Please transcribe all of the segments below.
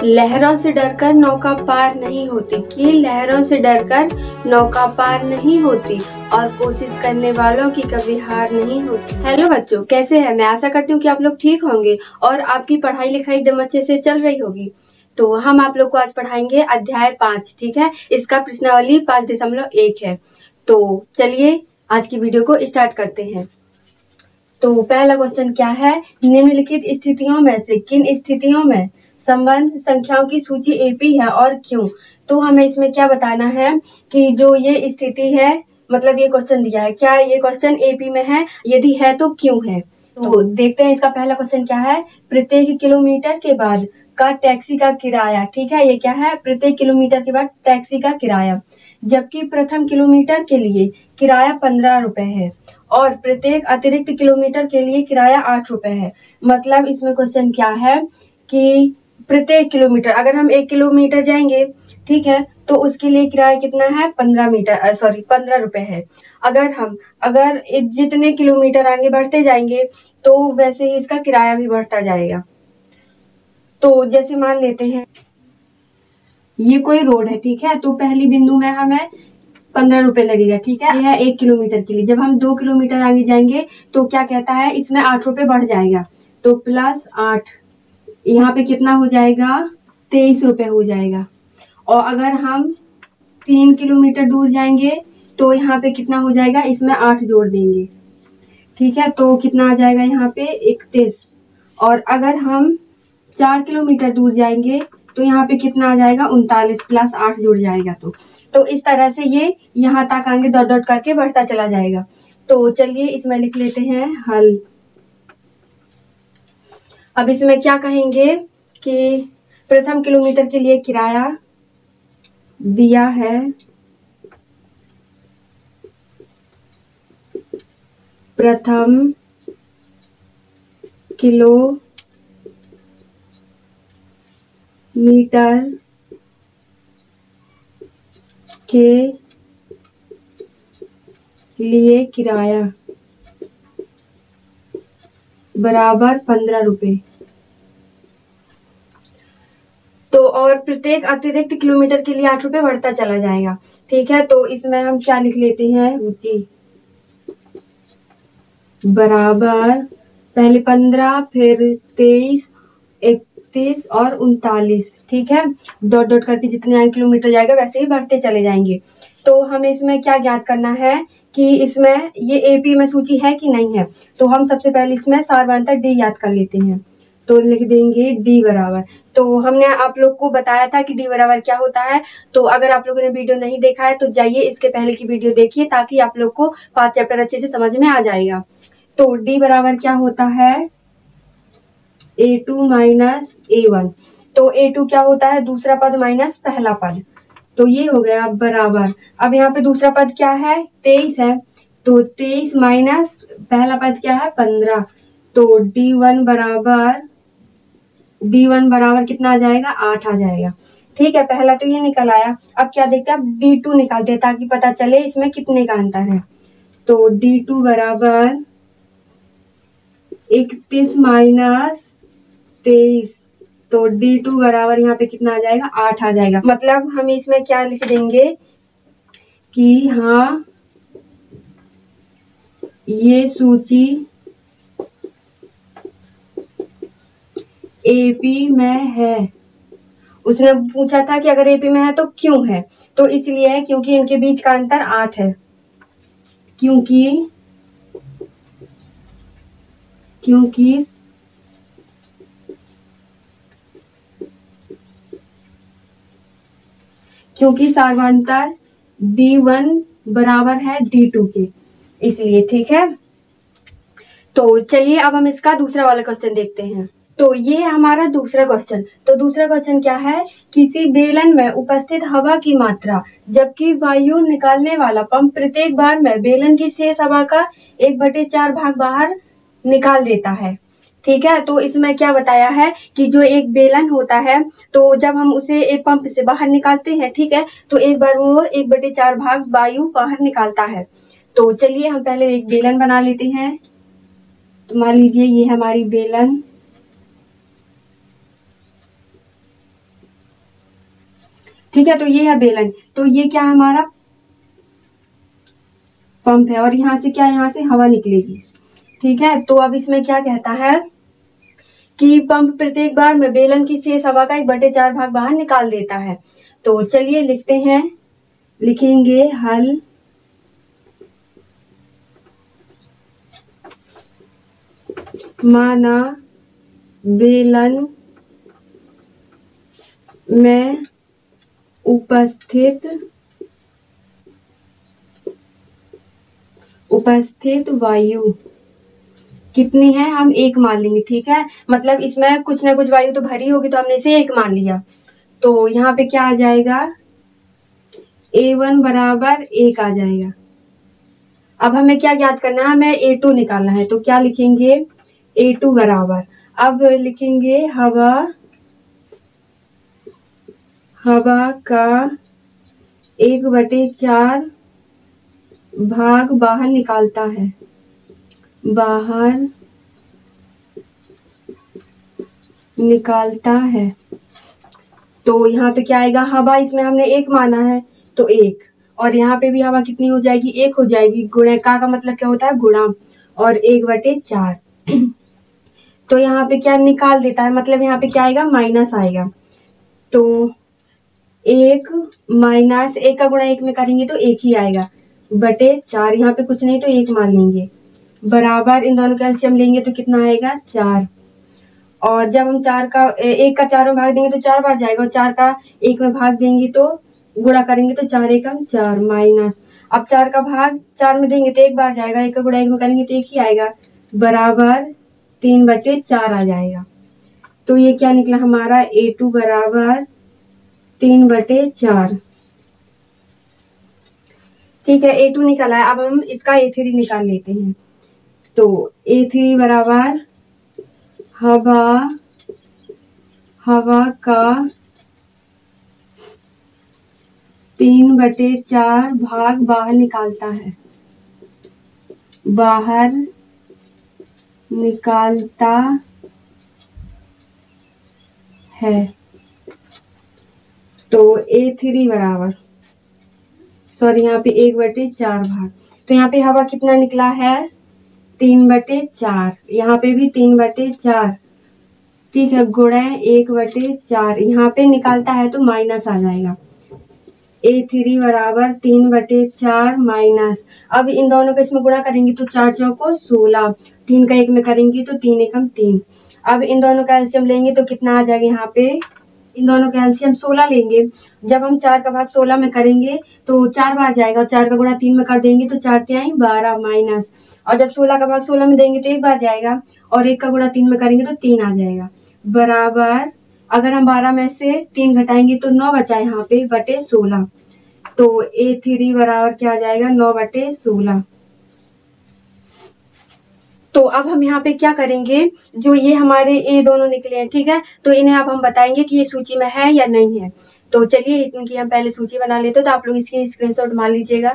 लहरों से डरकर नौका पार नहीं होती, कि लहरों से डरकर नौका पार नहीं होती और कोशिश करने वालों की कभी हार नहीं होती। हेलो बच्चों, कैसे हैं? मैं आशा करती हूँ कि आप लोग ठीक होंगे और आपकी पढ़ाई लिखाई एकदम अच्छे से चल रही होगी। तो हम आप लोग को आज पढ़ाएंगे अध्याय 5, ठीक है। इसका प्रश्नावली 5.1 है। तो चलिए आज की वीडियो को स्टार्ट करते हैं। तो पहला क्वेश्चन क्या है, निम्नलिखित स्थितियों में से किन स्थितियों में संबंध संख्याओं की सूची एपी है और क्यों। तो हमें इसमें क्या बताना है कि जो ये स्थिति है, मतलब ये क्वेश्चन दिया है, क्या ये क्वेश्चन एपी में है, यदि है तो क्यों है। तो देखते हैं इसका पहला क्वेश्चन क्या है, प्रत्येक किलोमीटर के बाद का टैक्सी का किराया। ठीक है, ये क्या है, प्रत्येक किलोमीटर के बाद टैक्सी का किराया, जबकि प्रथम किलोमीटर के लिए किराया 15 रुपए है और प्रत्येक अतिरिक्त किलोमीटर के लिए किराया 8 रुपए है। मतलब इसमें क्वेश्चन क्या है कि प्रत्येक किलोमीटर, अगर हम 1 किलोमीटर जाएंगे, ठीक है, तो उसके लिए किराया कितना है, 15 रुपए है। अगर जितने किलोमीटर आगे बढ़ते जाएंगे तो वैसे ही इसका किराया भी बढ़ता जाएगा। तो जैसे मान लेते हैं ये कोई रोड है, ठीक है, तो पहली बिंदु में हमें 15 रुपए लगेगा, ठीक है, यह है 1 किलोमीटर के लिए। जब हम 2 किलोमीटर आगे जाएंगे तो क्या कहता है, इसमें 8 रुपए बढ़ जाएगा, तो +8, यहाँ पे कितना हो जाएगा, 23 रुपए हो जाएगा। और अगर हम 3 किलोमीटर दूर जाएंगे तो यहाँ पे कितना हो जाएगा, इसमें 8 जोड़ देंगे, ठीक है, तो कितना आ जाएगा यहाँ पे 31। और अगर हम 4 किलोमीटर दूर जाएंगे तो यहाँ पे कितना आ जाएगा, 39 +8 जुड़ जाएगा। तो इस तरह से ये यहाँ तक आगे डॉट डॉट करके बढ़ता चला जाएगा। तो चलिए इसमें लिख लेते हैं हल। अब इसमें क्या कहेंगे कि प्रथम किलोमीटर के लिए किराया दिया है, प्रथम किलोमीटर के लिए किराया बराबर 15 रुपए। तो और प्रत्येक अतिरिक्त किलोमीटर के लिए 8 रुपए बढ़ता चला जाएगा, ठीक है। तो इसमें हम क्या लिख लेते हैं, रुचि बराबर पहले 15, फिर 23, 31 और 39, ठीक है, डॉट डॉट करके जितने आगे किलोमीटर जाएगा वैसे ही बढ़ते चले जाएंगे। तो हमें इसमें क्या ज्ञात करना है कि इसमें ये एपी में सूची है कि नहीं है। तो हम सबसे पहले इसमें सारवांतर डी याद कर लेते हैं। तो लिख देंगे डी बराबर, तो हमने आप लोग को बताया था कि डी बराबर क्या होता है। तो अगर आप लोगों ने वीडियो नहीं देखा है तो जाइए इसके पहले की वीडियो देखिए, ताकि आप लोग को 5 चैप्टर अच्छे से समझ में आ जाएगा। तो डी बराबर क्या होता है, A2 माइनस A1। तो A2 क्या होता है, दूसरा पद माइनस पहला पद, तो ये हो गया बराबर। अब यहाँ पे दूसरा पद क्या है, 23 है, तो 23 माइनस पहला पद क्या है, 15। तो D1 बराबर कितना आ जाएगा, 8 आ जाएगा, ठीक है। पहला तो ये निकल आया। अब क्या देखते हैं, अब D2 निकालते हैं ताकि पता चले इसमें कितने का अंतर है। तो D2 बराबर 31 माइनस 23, तो D2 बराबर यहाँ पे कितना आ जाएगा, 8 आ जाएगा। मतलब हम इसमें क्या लिख देंगे कि हाँ ये सूची एपी में है। उसने पूछा था कि अगर एपी में है तो क्यों है, तो इसलिए है क्योंकि इनके बीच का अंतर 8 है, क्योंकि सारवांतर D1 बराबर है D2 के, इसलिए, ठीक है। तो चलिए अब हम इसका दूसरा वाला क्वेश्चन देखते हैं। तो ये है हमारा दूसरा क्वेश्चन। तो दूसरा क्वेश्चन क्या है, किसी बेलन में उपस्थित हवा की मात्रा जबकि वायु निकालने वाला पंप प्रत्येक बार में बेलन की शेष हवा का 1/4 भाग बाहर निकाल देता है, ठीक है। तो इसमें क्या बताया है कि जो एक बेलन होता है, तो जब हम उसे एक पंप से बाहर निकालते हैं, ठीक है, तो एक बार वो 1/4 भाग वायु बाहर निकालता है। तो चलिए हम पहले एक बेलन बना लेते हैं। तो मान लीजिए ये हमारी बेलन, ठीक है। तो ये है बेलन, तो ये क्या है हमारा पंप है, और यहाँ से क्या, यहाँ से हवा निकलेगी। ठीक है। तो अब इसमें क्या कहता है कि पंप प्रत्येक बार में बेलन की शेष हवा का 1/4 भाग बाहर निकाल देता है। तो चलिए लिखते हैं, लिखेंगे हल माना बेलन में उपस्थित वायु कितनी है, हम 1 मान लेंगे। ठीक है, मतलब इसमें कुछ ना कुछ वायु तो भरी होगी, तो हमने इसे 1 मान लिया। तो यहाँ पे क्या आ जाएगा, A1 बराबर 1 आ जाएगा। अब हमें क्या ज्ञात करना है, हमें A2 निकालना है। तो क्या लिखेंगे, A2 बराबर, अब लिखेंगे हवा का 1/4 भाग बाहर निकालता है, तो यहाँ पे क्या आएगा, हवा इसमें हमने 1 माना है तो 1, और यहाँ पे भी हवा कितनी हो जाएगी, 1 हो जाएगी। गुणा का मतलब क्या होता है, गुणा, और 1/4। तो यहाँ पे क्या निकाल देता है, मतलब यहाँ पे क्या आएगा, माइनस आएगा। तो 1 माइनस 1 का गुणा 1 में करेंगे तो 1 ही आएगा, /4, यहाँ पे कुछ नहीं तो 1 मान लेंगे, बराबर इन दोनों का एलसीएम लेंगे तो कितना आएगा, 4। और जब हम 4 का 1 का 4 में भाग देंगे तो 4 बार जाएगा, और 4 का 1 में भाग देंगे तो गुणा करेंगे तो 4 एकम 4 माइनस, अब 4 का भाग 4 में देंगे तो 1 बार जाएगा, 1 का गुणा 1 में करेंगे तो 1 ही आएगा, बराबर 3/4 आ जाएगा। तो ये क्या निकला हमारा, A2 बराबर 3/4। ठीक है, A2 निकला है। अब हम इसका A3 निकाल लेते हैं। तो A3 बराबर हवा का 3/4 भाग बाहर निकालता है, तो A3 बराबर, सॉरी यहाँ पे 1/4 भाग, तो यहाँ पे हवा कितना निकला है, 3/4, यहाँ पे भी 3/4। ठीक है, गुणा 1/4, यहाँ पे निकालता है तो माइनस आ जाएगा। A3 बराबर 3/4 माइनस, अब इन दोनों का इसमें गुणा करेंगे तो 4 चौको 16, 3 का 1 में करेंगे तो 3 एकम 3। अब इन दोनों का एलसीएम लेंगे तो कितना आ जाएगा, यहाँ पे इन दोनों का एलसीएम 16 लेंगे। जब हम 4 का भाग 16 में करेंगे तो 4 बार जाएगा, और 4 का गुणा 3 में कर देंगे तो 4 3 12 माइनस, और जब 16 का भाग 16 में देंगे तो 1 बार जाएगा, और 1 का गुणा 3 में करेंगे तो 3 आ जाएगा, बराबर, अगर हम 12 में से 3 घटाएंगे तो 9 बचा यहाँ पे /16। तो A3 बराबर क्या आ जाएगा, 9/16। तो अब हम यहाँ पे क्या करेंगे, जो ये हमारे A दोनों निकले हैं, ठीक है, तो इन्हें अब हम बताएंगे कि ये सूची में है या नहीं है। तो चलिए इनकी हम पहले सूची बना लेते हैं। तो आप लोग इसकी स्क्रीनशॉट मार लीजिएगा,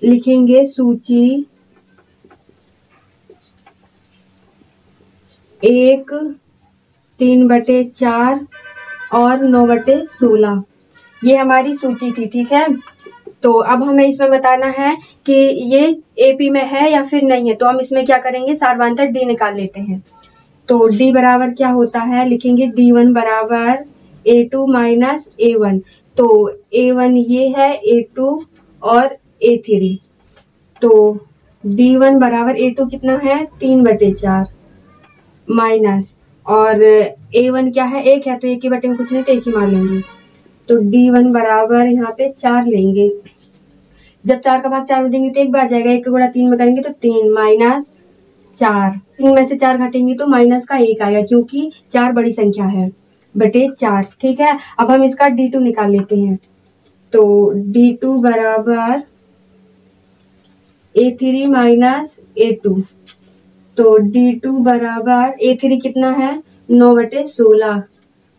लिखेंगे सूची 1 3/4 और 9/16, ये हमारी सूची थी। ठीक है, तो अब हमें इसमें बताना है कि ये AP में है या फिर नहीं है। तो हम इसमें क्या करेंगे, सार्वधातुक D निकाल लेते हैं। तो D बराबर क्या होता है, लिखेंगे D1 बराबर A2 माइनस A1। तो A1 ये है, A2 और A3। तो D1 बराबर A2 कितना है, 3/4 माइनस, और A1 क्या है, 1 है, तो 1 के बटे में कुछ नहीं तो 1 ही मान लेंगे। तो D1 बराबर यहाँ पे 4 लेंगे। जब 4 का भाग 4 में देंगे तो 1 बार जाएगा, 1 का गुणा 3 में करेंगे तो 3 माइनस 4, 3 में से 4 घटेंगे तो माइनस का 1 आएगा, क्योंकि 4 बड़ी संख्या है, /4। ठीक है, अब हम इसका D2 निकाल लेते हैं। तो D2 बराबर A3 माइनस A2। तो D2 बराबर A3 कितना है, 9/16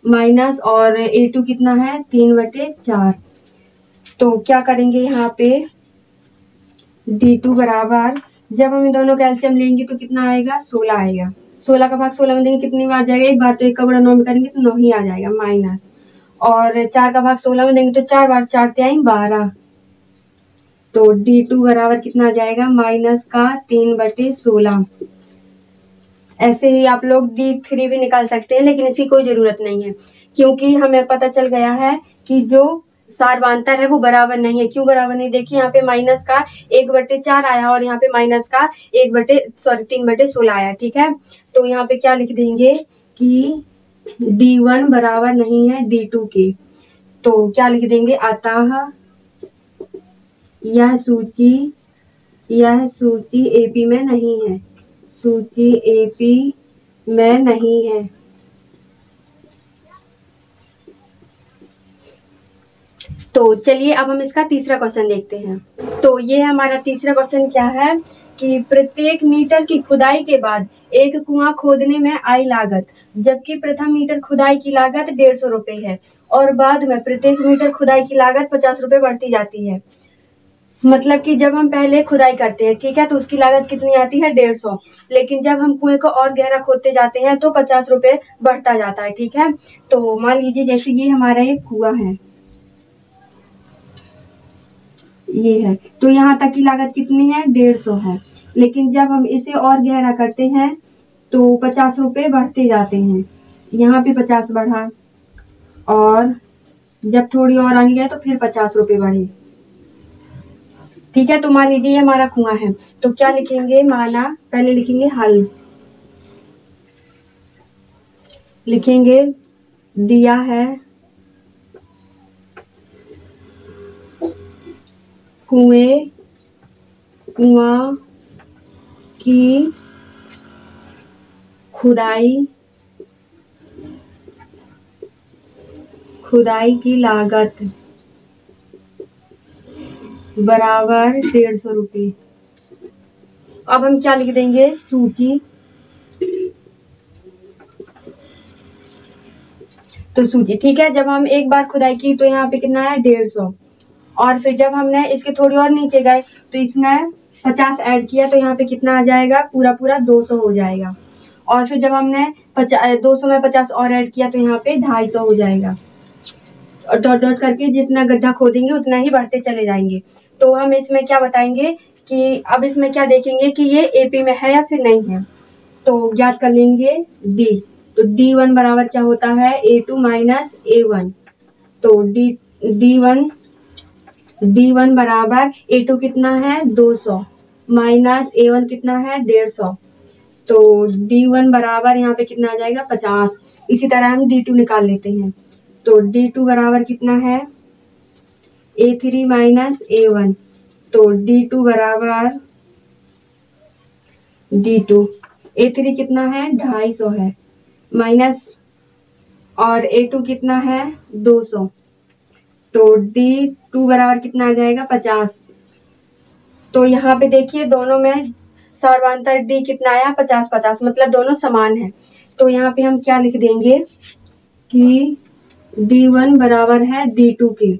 माइनस, और A2 कितना है, 3/4। तो क्या करेंगे यहाँ पे, D2 बराबर, जब हम इन दोनों का एलसीएम लेंगे तो कितना आएगा, 16 आएगा। 16 का भाग 16 में देंगे कितनी बार जाएगा, 1 बार, तो 1 का गुणा 9 में करेंगे तो 9 ही आ जाएगा, माइनस, और 4 का भाग 16 में देंगे तो 4 बार 4 त्याई 12। तो D2 बराबर कितना आ जाएगा, माइनस का 3/16। ऐसे ही आप लोग D3 भी निकाल सकते हैं, लेकिन इसकी कोई जरूरत नहीं है, क्योंकि हमें पता चल गया है कि जो सार्वधांतर है वो बराबर नहीं है। क्यों बराबर नहीं, देखिए यहाँ पे माइनस का 1/4 आया और यहाँ पे माइनस का 3/16 आया। ठीक है, तो यहाँ पे क्या लिख देंगे कि D1 बराबर नहीं है D2 के। तो क्या लिख देंगे, अतः यह सूची AP में नहीं है, सूची AP में नहीं है। तो चलिए अब हम इसका तीसरा क्वेश्चन देखते हैं। तो ये हमारा तीसरा क्वेश्चन क्या है कि प्रत्येक मीटर की खुदाई के बाद एक कुआं खोदने में आई लागत, जबकि प्रथम मीटर खुदाई की लागत 150 रुपए है और बाद में प्रत्येक मीटर खुदाई की लागत 50 रुपए बढ़ती जाती है। मतलब कि जब हम पहले खुदाई करते हैं, ठीक है, तो उसकी लागत कितनी आती है, 150, लेकिन जब हम कुएं को और गहरा खोदते जाते हैं तो 50 रुपए बढ़ता जाता है। ठीक है, तो मान लीजिए जैसे ये हमारा एक कुआं है, ये है, तो यहाँ तक की लागत कितनी है, 150 है, लेकिन जब हम इसे और गहरा करते हैं तो 50 रुपए बढ़ते जाते हैं। यहाँ पे 50 बढ़ा और जब थोड़ी और आगे गए तो फिर 50 रुपए बढ़े। ठीक है, तो मान लीजिए ये हमारा कुआं है, तो क्या लिखेंगे, माना पहले लिखेंगे हल, लिखेंगे दिया है कुआं की खुदाई की लागत बराबर 150 रुपये। अब हम क्या लिख देंगे, सूची, तो सूची, ठीक है, जब हम एक बार खुदाई की तो यहाँ पे कितना है, 150, और फिर जब हमने इसके थोड़ी और नीचे गए तो इसमें 50 ऐड किया तो यहाँ पे कितना आ जाएगा, पूरा 200 हो जाएगा, और फिर जब हमने 200 में 50 और ऐड किया तो यहाँ पे 250 हो जाएगा, और डॉट डॉट करके जितना गड्ढा खोदेंगे उतना ही बढ़ते चले जाएंगे। तो हम इसमें क्या बताएंगे कि अब इसमें क्या देखेंगे कि ये AP में है या फिर नहीं है, तो ज्ञात कर लेंगे D। तो D1 बराबर क्या होता है, A2 माइनस A1। तो D1 बराबर A2 कितना है, 200 माइनस A1 कितना है, 150। तो D1 बराबर यहाँ पे कितना आ जाएगा, 50। इसी तरह हम D2 निकाल लेते हैं। तो D2 बराबर कितना है, A3 माइनस A1। तो D2 बराबर D2, A3 कितना है, 250 है, माइनस और A2 कितना है, 200। तो D2 बराबर कितना आ जाएगा, 50। तो यहाँ पे देखिए दोनों में सर्वांतर D कितना आया, 50-50, मतलब दोनों समान है। तो यहाँ पे हम क्या लिख देंगे कि D1 बराबर है D2 के,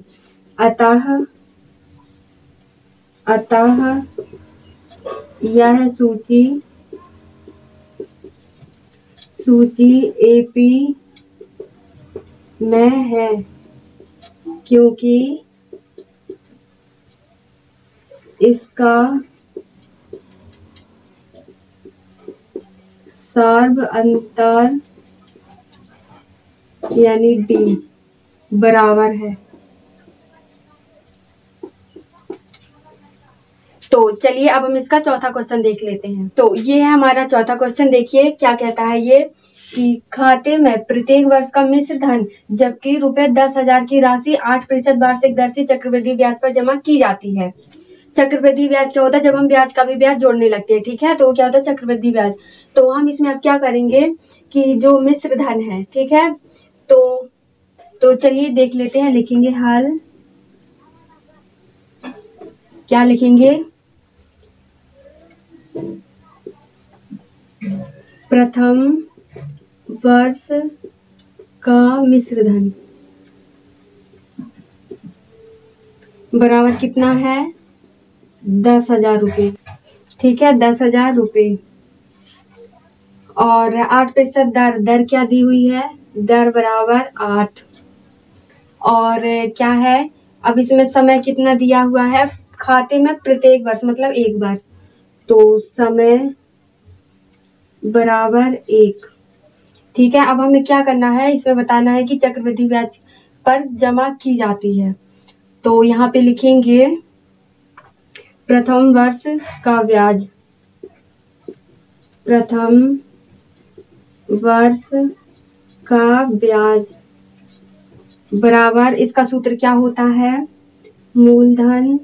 अतः यह सूची AP में है, क्योंकि इसका सार्वअंतर यानी D बराबर है। तो चलिए अब हम इसका चौथा क्वेश्चन देख लेते हैं। तो ये है हमारा चौथा क्वेश्चन, देखिए क्या कहता है ये कि खाते में प्रत्येक वर्ष का मिश्र धन, जबकि रुपए 10,000 की राशि 8% वार्षिक दर से चक्रवृद्धि ब्याज पर जमा की जाती है। चक्रवृद्धि ब्याज क्या होता है, जब हम ब्याज का भी ब्याज जोड़ने लगते हैं, ठीक है, तो क्या होता है, चक्रवृद्धि ब्याज। तो हम इसमें अब क्या करेंगे कि जो मिश्र धन है, ठीक है, तो चलिए देख लेते हैं, लिखेंगे हल, क्या लिखेंगे, प्रथम वर्ष का मिश्र धन बराबर कितना है, 10,000 रुपये, ठीक है, 10,000 रुपये, और 8% दर क्या दी हुई है, दर बराबर 8। और क्या है, अब इसमें समय कितना दिया हुआ है खाते में प्रत्येक वर्ष मतलब एक वर्ष, तो समय बराबर 1। ठीक है, अब हमें क्या करना है, इसमें बताना है कि चक्रवृद्धि ब्याज पर जमा की जाती है। तो यहाँ पे लिखेंगे प्रथम वर्ष का ब्याज, प्रथम वर्ष का ब्याज बराबर, इसका सूत्र क्या होता है, मूलधन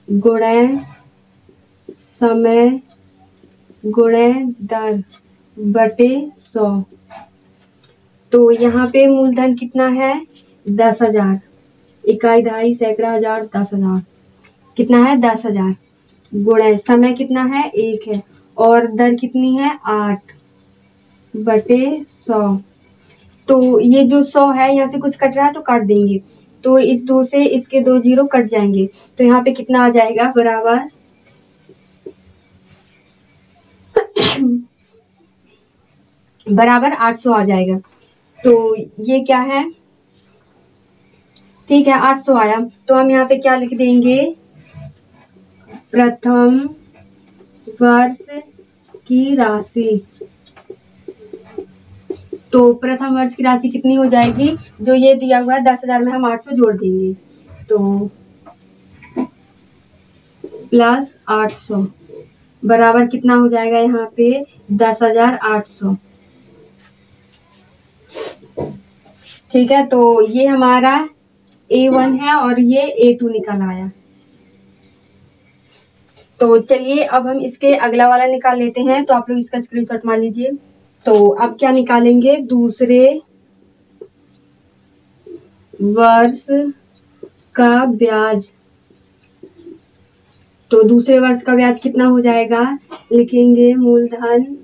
गुणे समय गुणे दर बटे 100। तो यहाँ पे मूलधन कितना है 10,000, इकाई दहाई सैकड़ा हजार 10,000, कितना है 10,000, गुणे समय कितना है 1 है और दर कितनी है 8 बटे 100। तो ये जो 100 है यहाँ से कुछ कट रहा है तो काट देंगे, तो इस 2 से इसके 2 जीरो कट जाएंगे, तो यहाँ पे कितना आ जाएगा बराबर बराबर 800 आ जाएगा। तो ये क्या है, ठीक है 800 आया, तो हम यहाँ पे क्या लिख देंगे, प्रथम वर्ष की राशि। तो प्रथम वर्ष की राशि कितनी हो जाएगी, जो ये दिया हुआ है 10,000 में हम 800 जोड़ देंगे, तो प्लस 800 बराबर कितना हो जाएगा यहाँ पे 10,800। ठीक है, तो ये हमारा A1 है और ये A2 निकल आया। तो चलिए अब हम इसके अगला वाला निकाल लेते हैं, तो आप लोग इसका स्क्रीनशॉट मान लीजिए। तो अब क्या निकालेंगे, दूसरे वर्ष का ब्याज। तो दूसरे वर्ष का ब्याज कितना हो जाएगा, लिखेंगे मूलधन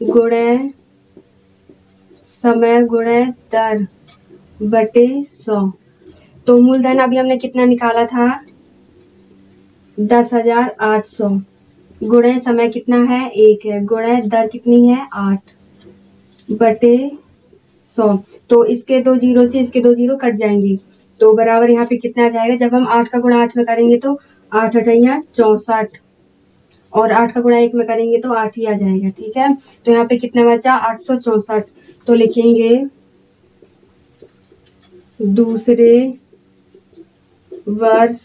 गुणे समय गुणे दर बटे 100। तो मूलधन अभी हमने कितना निकाला था 10,800, गुणे समय कितना है 1 है, गुणे दर कितनी है 8 बटे 100। तो इसके 2 जीरो से इसके 2 जीरो कट जाएंगे, तो बराबर यहाँ पे कितना आ जाएगा, जब हम 8 का गुणा 8 में करेंगे तो 8 अठैया 64 और 8 का गुणा 1 में करेंगे तो 8 ही आ जाएगा। ठीक है, तो यहाँ पे कितना बचा 864, तो लिखेंगे दूसरे वर्ष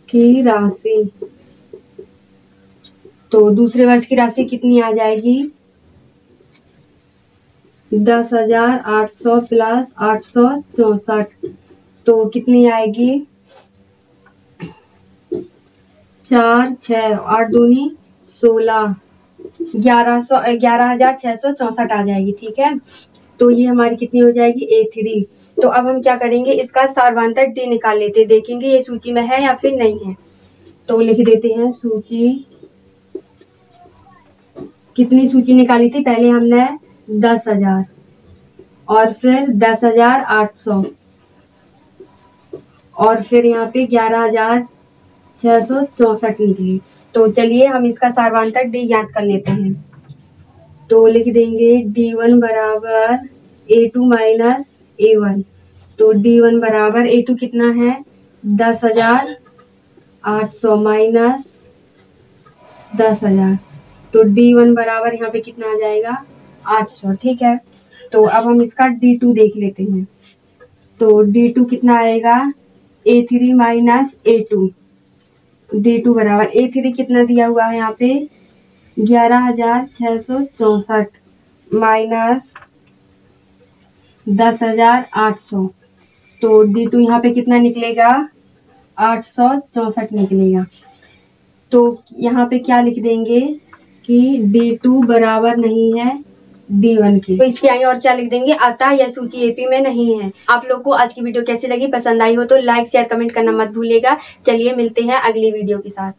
की राशि। तो दूसरे वर्ष की राशि कितनी आ जाएगी 10,800 प्लस 864, तो कितनी आएगी 4 6 8 दूनी 16 11,664 आ जाएगी। ठीक है, तो ये हमारी कितनी हो जाएगी A3। तो अब हम क्या करेंगे, इसका सार्वधानिक D निकाल लेते हैं, देखेंगे ये सूची में है या फिर नहीं है। तो लिख देते हैं सूची, कितनी सूची निकाली थी, पहले हमने 10,000 और फिर 10,800 और फिर यहाँ पे 11,664 निकली। तो चलिए हम इसका सार्वधानिक D ज्ञात कर लेते हैं। तो लिख देंगे D1 बराबर A2 माइनस A1। तो D1 बराबर A2 कितना है 10,800 माइनस 10,000, तो D1 बराबर यहाँ पे कितना आ जाएगा 800। ठीक है, तो अब हम इसका D2 देख लेते हैं। तो D2 कितना आएगा A3 माइनस A2। D2 बराबर A3 कितना दिया हुआ है यहाँ पे 11,664 माइनस 10,800, तो D2 यहाँ पे कितना निकलेगा 864 निकलेगा। तो यहाँ पे क्या लिख देंगे कि D2 बराबर नहीं है D1 की, तो इसके आगे और क्या लिख देंगे, अतः यह सूची एपी में नहीं है। आप लोग को आज की वीडियो कैसी लगी, पसंद आई हो तो लाइक शेयर कमेंट करना मत भूलिएगा। चलिए मिलते हैं अगली वीडियो के साथ।